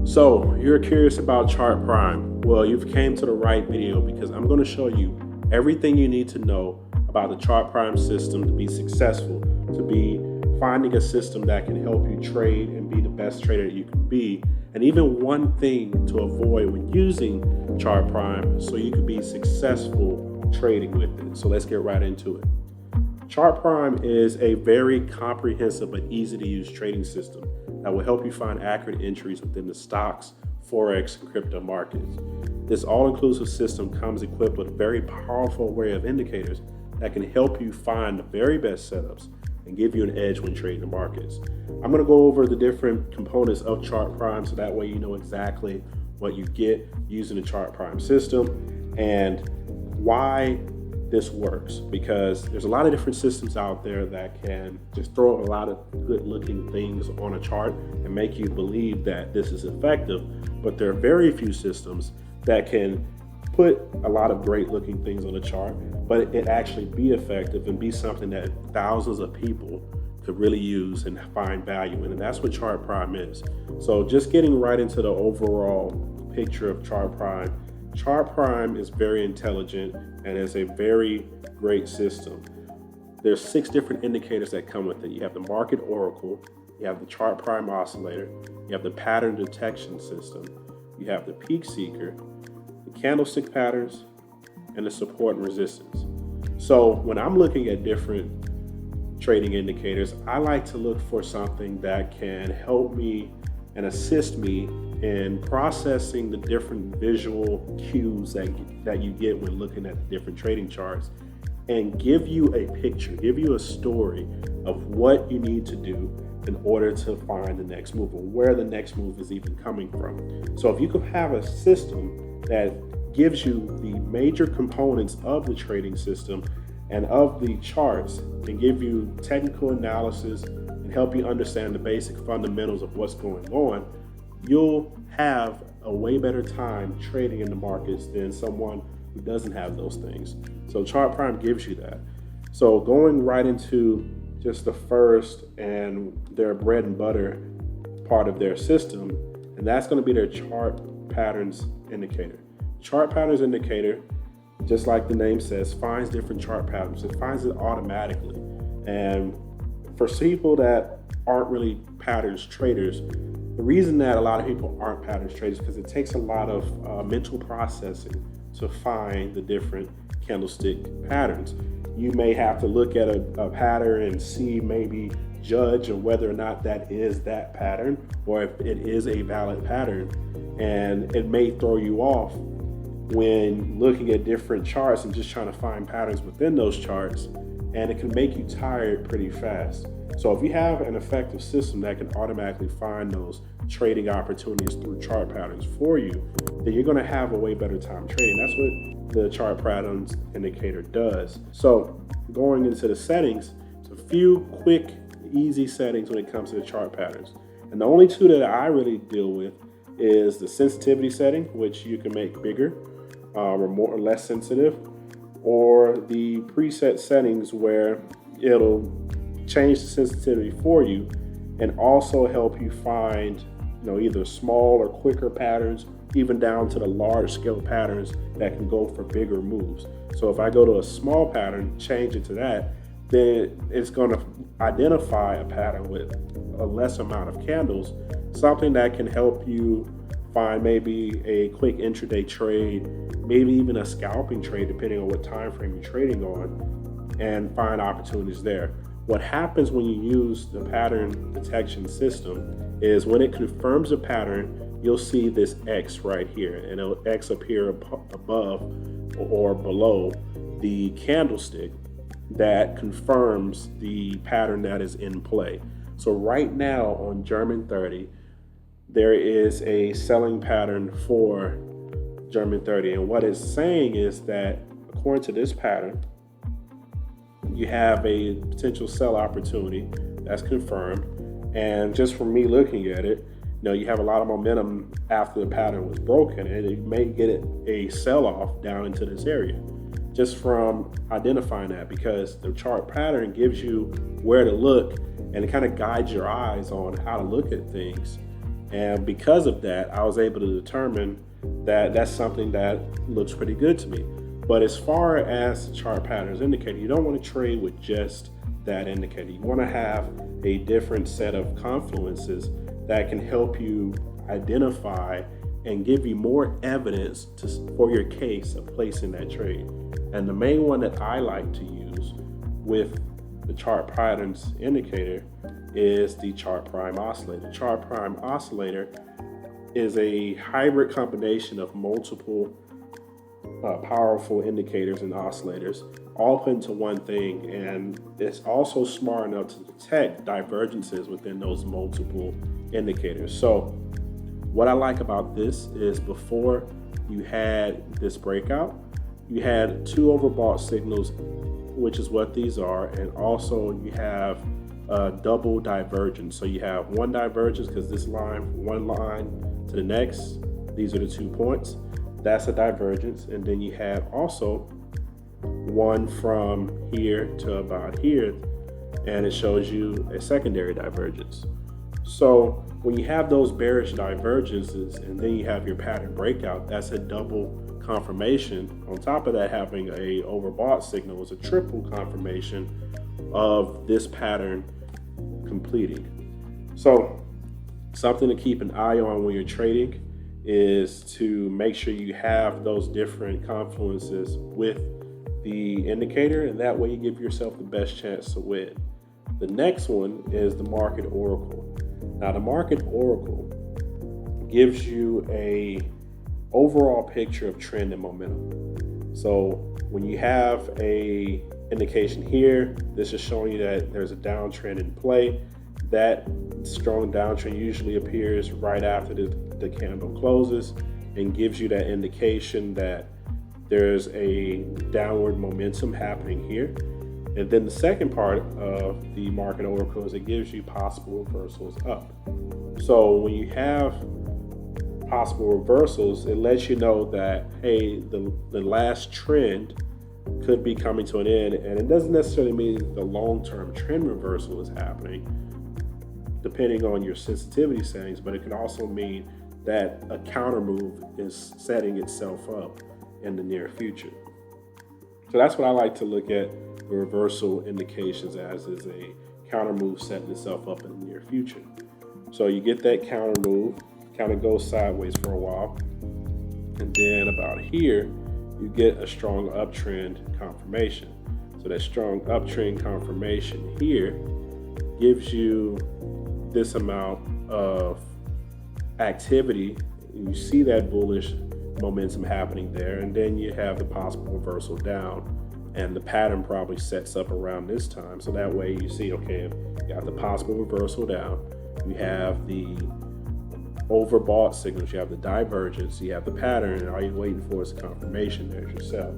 So you're curious about Chart Prime. Well, you've came to the right video because I'm going to show you everything you need to know about the Chart Prime system to be successful, to be finding a system that can help you trade and be the best trader you can be, and even one thing to avoid when using Chart Prime so you can be successful trading with it. So let's get right into it. Chart Prime is a very comprehensive but easy to use trading system that will help you find accurate entries within the stocks, Forex, and crypto markets. This all-inclusive system comes equipped with a very powerful array of indicators that can help you find the very best setups and give you an edge when trading the markets. I'm going to go over the different components of Chart Prime so that way you know exactly what you get using the Chart Prime system and why this works, because there's a lot of different systems out there that can just throw a lot of good looking things on a chart and make you believe that this is effective, but there are very few systems that can put a lot of great looking things on a chart, but it actually be effective and be something that thousands of people could really use and find value in, and that's what Chart Prime is. So just getting right into the overall picture of Chart Prime. Chart Prime is very intelligent and is a very great system. There's 6 different indicators that come with it. You have the market oracle, you have the Chart Prime oscillator, you have the pattern detection system, you have the peak seeker, the candlestick patterns, and the support and resistance. So when I'm looking at different trading indicators, I like to look for something that can help me and assist me in processing the different visual cues that you get when looking at the different trading charts, and give you a picture, give you a story of what you need to do in order to find the next move or where the next move is even coming from. So if you could have a system that gives you the major components of the trading system and of the charts and give you technical analysis and help you understand the basic fundamentals of what's going on, you'll have a way better time trading in the markets than someone who doesn't have those things. So Chart Prime gives you that. So going right into just the first and their bread and butter part of their system, and that's going to be their chart patterns indicator. Chart patterns indicator, just like the name says, finds different chart patterns. It finds it automatically. And for people that aren't really patterns traders, the reason that a lot of people aren't patterns traders is because it takes a lot of mental processing to find the different candlestick patterns. You may have to look at a pattern and see, maybe judge of whether or not that is that pattern or if it is a valid pattern. And it may throw you off when looking at different charts and just trying to find patterns within those charts, and it can make you tired pretty fast. So if you have an effective system that can automatically find those trading opportunities through chart patterns for you, then you're going to have a way better time trading. That's what the chart patterns indicator does. So going into the settings, it's a few quick, easy settings when it comes to the chart patterns. And the only 2 that I really deal with is the sensitivity setting, which you can make bigger or more or less sensitive, or the preset settings where it'll change the sensitivity for you and also help you find, either small or quicker patterns, even down to the large scale patterns that can go for bigger moves. So if I go to a small pattern, change it to that, then it's going to identify a pattern with a less amount of candles, something that can help you find maybe a quick intraday trade, maybe even a scalping trade, depending on what time frame you're trading on, and find opportunities there. What happens when you use the pattern detection system is when it confirms a pattern, you'll see this X right here, and it'll X appear above or below the candlestick that confirms the pattern that is in play. So right now on German 30, there is a selling pattern for German 30, and what it's saying is that according to this pattern, you have a potential sell opportunity that's confirmed. And just from me looking at it, you have a lot of momentum after the pattern was broken, and you may get a sell-off down into this area just from identifying that, because the chart pattern gives you where to look and it kind of guides your eyes on how to look at things. And because of that, I was able to determine that that's something that looks pretty good to me. But as far as the chart patterns indicator, you don't want to trade with just that indicator. You want to have a different set of confluences that can help you identify and give you more evidence for your case of placing that trade. And the main one that I like to use with the chart patterns indicator is the chart prime oscillator. Chart prime oscillator is a hybrid combination of multiple powerful indicators and oscillators all put into one thing, and it's also smart enough to detect divergences within those multiple indicators. So what I like about this is before you had this breakout, you had two overbought signals, which is what these are, and also you have double divergence. So you have one divergence because this line from one line to the next, these are the 2 points. That's a divergence. And then you have also one from here to about here, and it shows you a secondary divergence. So when you have those bearish divergences and then you have your pattern breakout, that's a double confirmation. On top of that, having a overbought signal is a triple confirmation of this pattern completing. So something to keep an eye on when you're trading is to make sure you have those different confluences with the indicator, and that way you give yourself the best chance to win. The next one is the market oracle. Now the market oracle gives you a overall picture of trend and momentum. So when you have a indication here, this is showing you that there's a downtrend in play. That strong downtrend usually appears right after the candle closes and gives you that indication that there's a downward momentum happening here. And then the second part of the market oracle is it gives you possible reversals up. So when you have possible reversals, it lets you know that, hey, the last trend could be coming to an end, and it doesn't necessarily mean the long-term trend reversal is happening, depending on your sensitivity settings, but it can also mean that a counter move is setting itself up in the near future. So that's what I like to look at the reversal indications as, is a counter move setting itself up in the near future. So you get that counter move, kind of goes sideways for a while, and then about here you get a strong uptrend confirmation. So that strong uptrend confirmation here gives you this amount of activity. You see that bullish momentum happening there, and then you have the possible reversal down, and the pattern probably sets up around this time. So that way you see, okay, you got the possible reversal down, you have the overbought signals, you have the divergence, you have the pattern, and all you're waiting for is confirmation. There's your sell.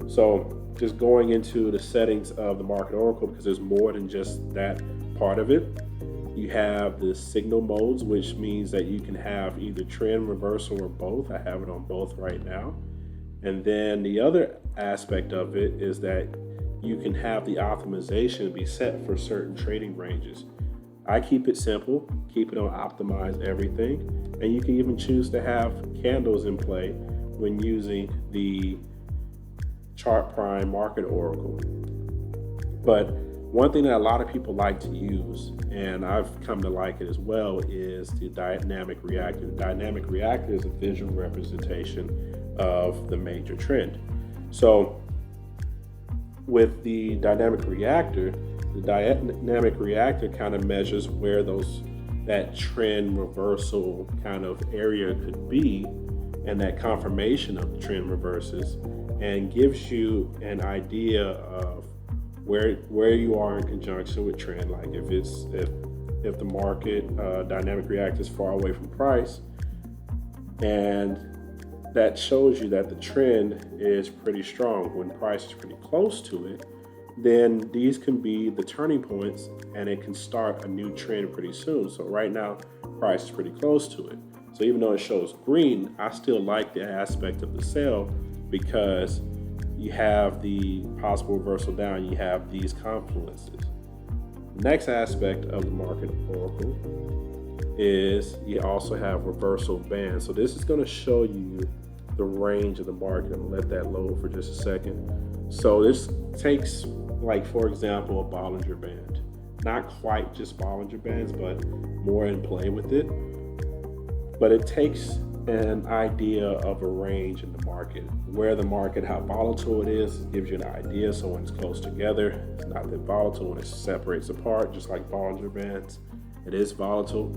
So just going into the settings of the market oracle, because there's more than just that part of it. You have the signal modes, which means that you can have either trend reversal or both. I have it on both right now. And then the other aspect of it is that you can have the optimization be set for certain trading ranges. I keep it simple, keep it on optimize everything, and you can even choose to have candles in play when using the chart prime market oracle. But one thing that a lot of people like to use, and I've come to like it as well, is the dynamic reactor. The dynamic reactor is a visual representation of the major trend. So with the dynamic reactor kind of measures where that trend reversal kind of area could be, and that confirmation of the trend reverses, and gives you an idea of where you are in conjunction with trend. Like if the market dynamic reactor is far away from price, and that shows you that the trend is pretty strong. When price is pretty close to it, then these can be the turning points, and it can start a new trend pretty soon. So right now, price is pretty close to it. So even though it shows green, I still like the aspect of the sell, because you have the possible reversal down, you have these confluences. Next aspect of the market oracle is you also have reversal bands. So this is going to show you the range of the market. I'm gonna let that load for just a second. So this takes, like, for example, a Bollinger Band. Not quite just Bollinger Bands, but more in play with it. But it takes an idea of a range in the market, where the market, how volatile it is. It gives you an idea. So when it's close together, it's not that volatile. When it separates apart, just like Bollinger Bands, it is volatile.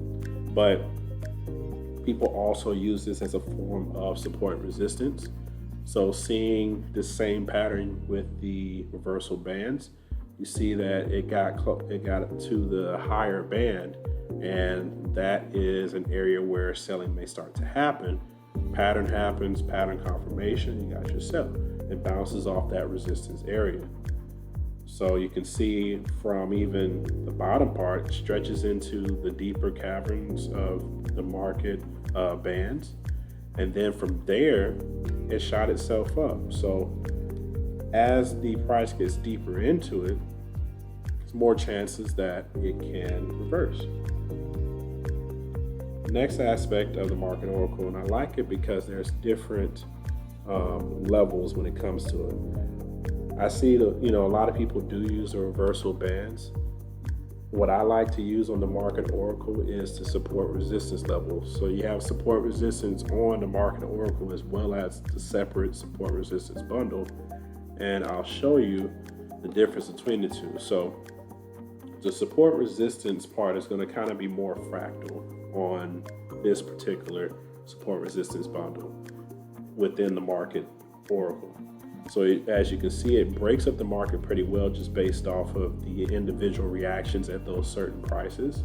But people also use this as a form of support and resistance. So seeing the same pattern with the reversal bands, you see that it got to the higher band, and that is an area where selling may start to happen. Pattern happens, pattern confirmation, you got your sell. It bounces off that resistance area. So you can see from even the bottom part, it stretches into the deeper caverns of the market bands. And then from there, it shot itself up. So as the price gets deeper into it, there's more chances that it can reverse. The next aspect of the market oracle, and I like it because there's different levels when it comes to it. I see a lot of people do use the reversal bands. What I like to use on the market oracle is to support resistance levels. So you have support resistance on the market oracle as well as the separate support resistance bundle. And I'll show you the difference between the two. So the support resistance part is going to kind of be more fractal on this particular support resistance bundle within the market oracle. So as you can see, it breaks up the market pretty well just based off of the individual reactions at those certain prices,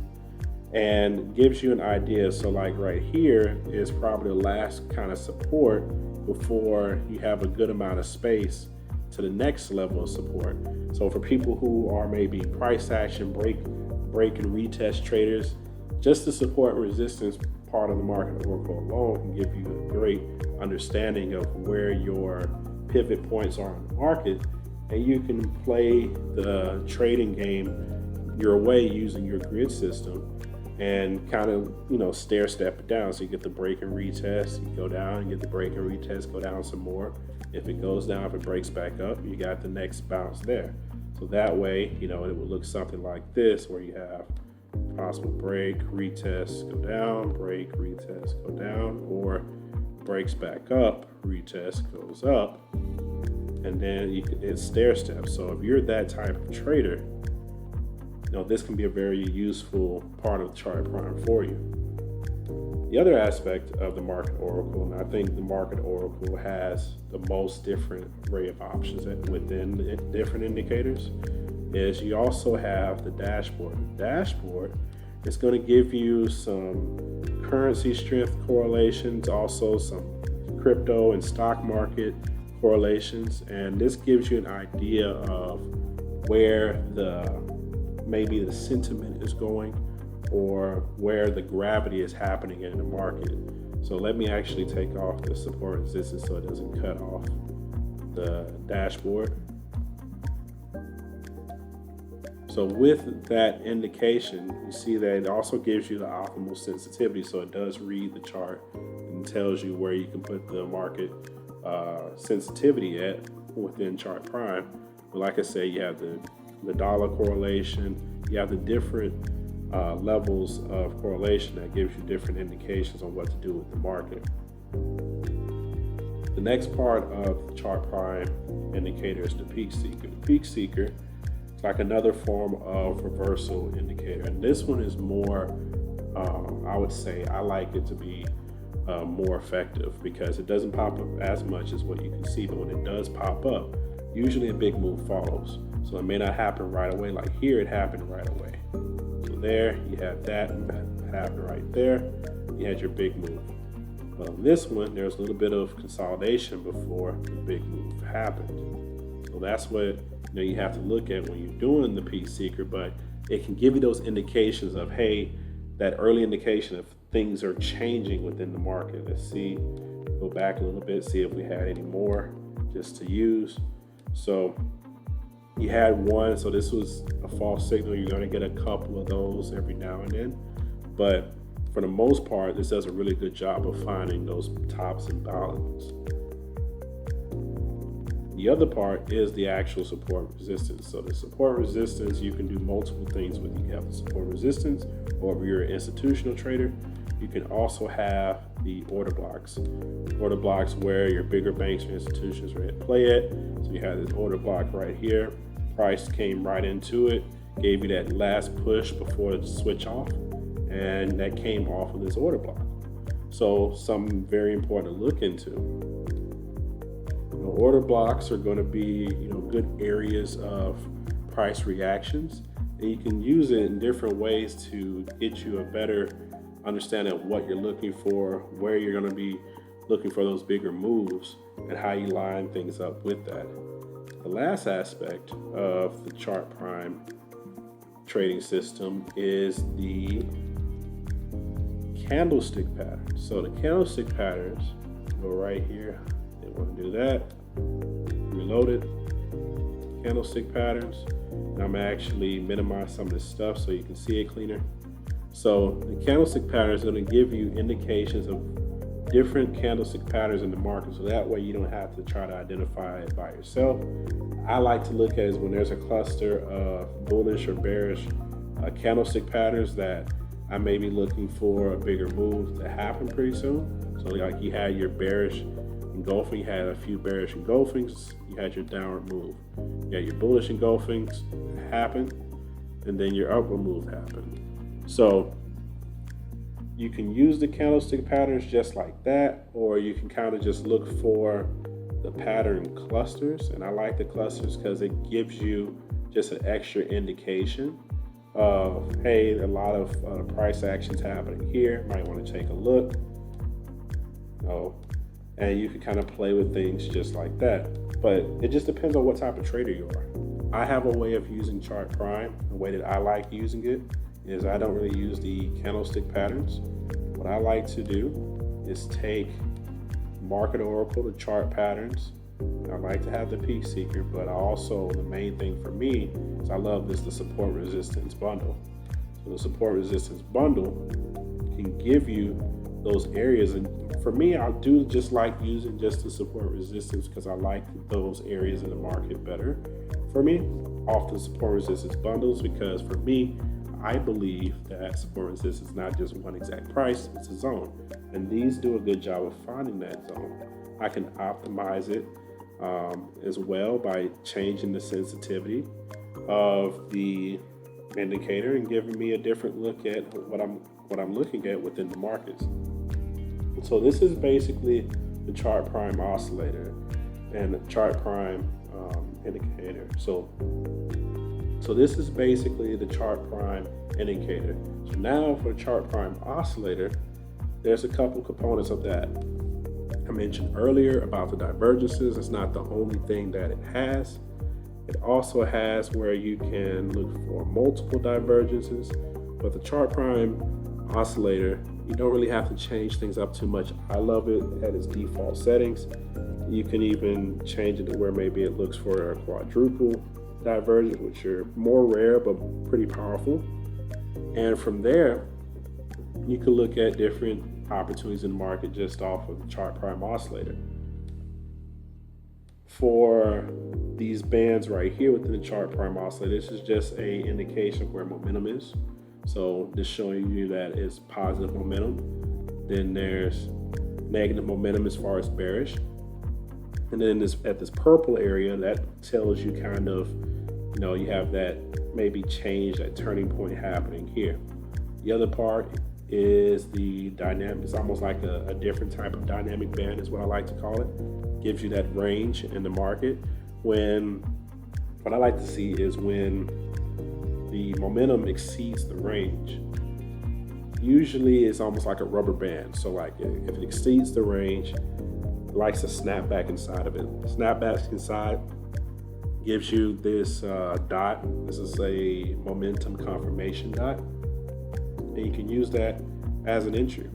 and gives you an idea. So like right here is probably the last kind of support before you have a good amount of space to the next level of support. So for people who are maybe price action break and retest traders, just the support and resistance part of the market oracle alone can give you a great understanding of where your pivot points are in the market, and you can play the trading game your way using your grid system and kind of stair step it down. So you get the break and retest, you go down, you get the break and retest, go down some more. If it goes down, if it breaks back up, you got the next bounce there. So that way, it would look something like this, where you have possible break, retest, go down, break, retest, go down, or breaks back up, retest, goes up, and then it's stair steps. So if you're that type of trader, this can be a very useful part of the chart prime for you. The other aspect of the market oracle, and I think the market oracle has the most different array of options within the different indicators, is you also have the dashboard. The dashboard is going to give you some currency strength correlations, also some crypto and stock market correlations, and this gives you an idea of where maybe the sentiment is going, or where the gravity is happening in the market. So let me actually take off the support and resistance so it doesn't cut off the dashboard. So with that indication, you see that it also gives you the optimal sensitivity. So it does read the chart and tells you where you can put the market sensitivity at within chart prime. But like I said, you have the dollar correlation, you have the different levels of correlation that gives you different indications on what to do with the market. The next part of the chart prime indicator is the peak seeker. The peak seeker is like another form of reversal indicator, and this one is more, I would say, I like it to be more effective because it doesn't pop up as much as what you can see, but when it does pop up, usually a big move follows. So it may not happen right away. Like here, it happened right away. So there, you have that happen right there. You had your big move. But on this one, there's a little bit of consolidation before the big move happened. So that's what you have to look at when you're doing the peak seeker, but it can give you those indications of, hey, that early indication of things are changing within the market. Let's see, go back a little bit, see if we had any more just to use. So you had one, so this was a false signal. You're going to get a couple of those every now and then, but for the most part, this does a really good job of finding those tops and bottoms. The other part is the actual support resistance. So the support resistance, you can do multiple things with. You can have the support resistance, or if you're an institutional trader, you can also have the order blocks. Order blocks where your bigger banks or institutions are at play at. So you have this order block right here. Price came right into it, gave you that last push before the switch off, and that came off of this order block. So something very important to look into. Order blocks are going to be, good areas of price reactions, and you can use it in different ways to get you a better understanding of what you're looking for, where you're going to be looking for those bigger moves, and how you line things up with that. The last aspect of the chart prime trading system is the candlestick pattern. So the candlestick patterns go right here. They want to do that. Reload it. Candlestick patterns. And I'm actually minimize some of this stuff so you can see it cleaner. So the candlestick pattern is going to give you indications of different candlestick patterns in the market, so that way you don't have to try to identify it by yourself. I like to look at it when there's a cluster of bullish or bearish candlestick patterns that I may be looking for a bigger move to happen pretty soon. So like you had your bearish engulfing, you had a few bearish engulfings, you had your downward move. You had your bullish engulfings happen, and then your upward move happened. So you can use the candlestick patterns just like that, or you can kind of just look for the pattern clusters. And I like the clusters because it gives you just an extra indication of, hey, a lot of price actions happening here. Might want to take a look. And you can kind of play with things just like that. But it just depends on what type of trader you are. I have a way of using chart prime. The way that I like using it is I don't really use the candlestick patterns. What I like to do is take market oracle, the chart patterns. I like to have the peak seeker, but also the main thing for me is I love the support resistance bundle. So the support resistance bundle can give you those areas, and for me, I do just like using just the support resistance because I like those areas in the market better for me off the support resistance bundles, because for me, I believe that support resistance is not just one exact price, it's a zone. And these do a good job of finding that zone. I can optimize it as well by changing the sensitivity of the indicator and giving me a different look at what I'm looking at within the markets. So this is basically the chart prime oscillator and the chart prime indicator. So this is basically the chart prime indicator. So now for the chart prime oscillator, there's a couple components of that. I mentioned earlier about the divergences. It's not the only thing that it has. It also has where you can look for multiple divergences, but the chart prime oscillator, you don't really have to change things up too much. I love it at its default settings. You can even change it to where maybe it looks for a quadruple divergence, which are more rare but pretty powerful. And from there, you can look at different opportunities in the market just off of the chart prime oscillator. For these bands right here within the chart prime oscillator, this is just a indication of where momentum is. So just showing you that it's positive momentum. Then there's negative momentum as far as bearish. And then at this purple area, that tells you kind of, you have that maybe change, that turning point happening here. The other part is the dynamic. It's almost like a different type of dynamic band is what I like to call it. Gives you that range in the market. What I like to see is when the momentum exceeds the range. Usually it's almost like a rubber band. So like if it exceeds the range, it likes to snap back inside of it. Snap back inside gives you this dot. This is a momentum confirmation dot. And you can use that as an entry.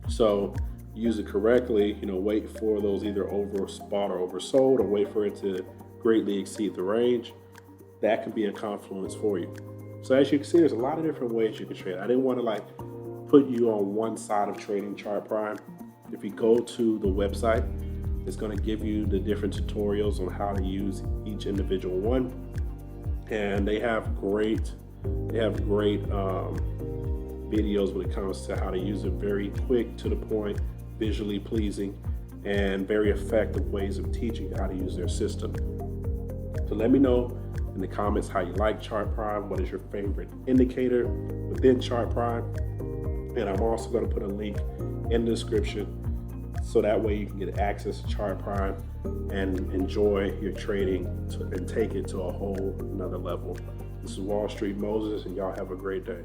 So use it correctly, wait for those either overbought or oversold, or wait for it to greatly exceed the range. That can be a confluence for you. So as you can see, there's a lot of different ways you can trade. I didn't want to put you on one side of trading Chart Prime. If you go to the website, it's going to give you the different tutorials on how to use each individual one, and they have great videos when it comes to how to use it. Very quick, to the point, visually pleasing, and very effective ways of teaching you how to use their system. So let me know in the comments how you like Chart Prime. What is your favorite indicator within Chart Prime? And I'm also going to put a link in the description so that way you can get access to Chart Prime and enjoy your trading and take it to a whole another level. This is Wall Street Moses, and y'all have a great day.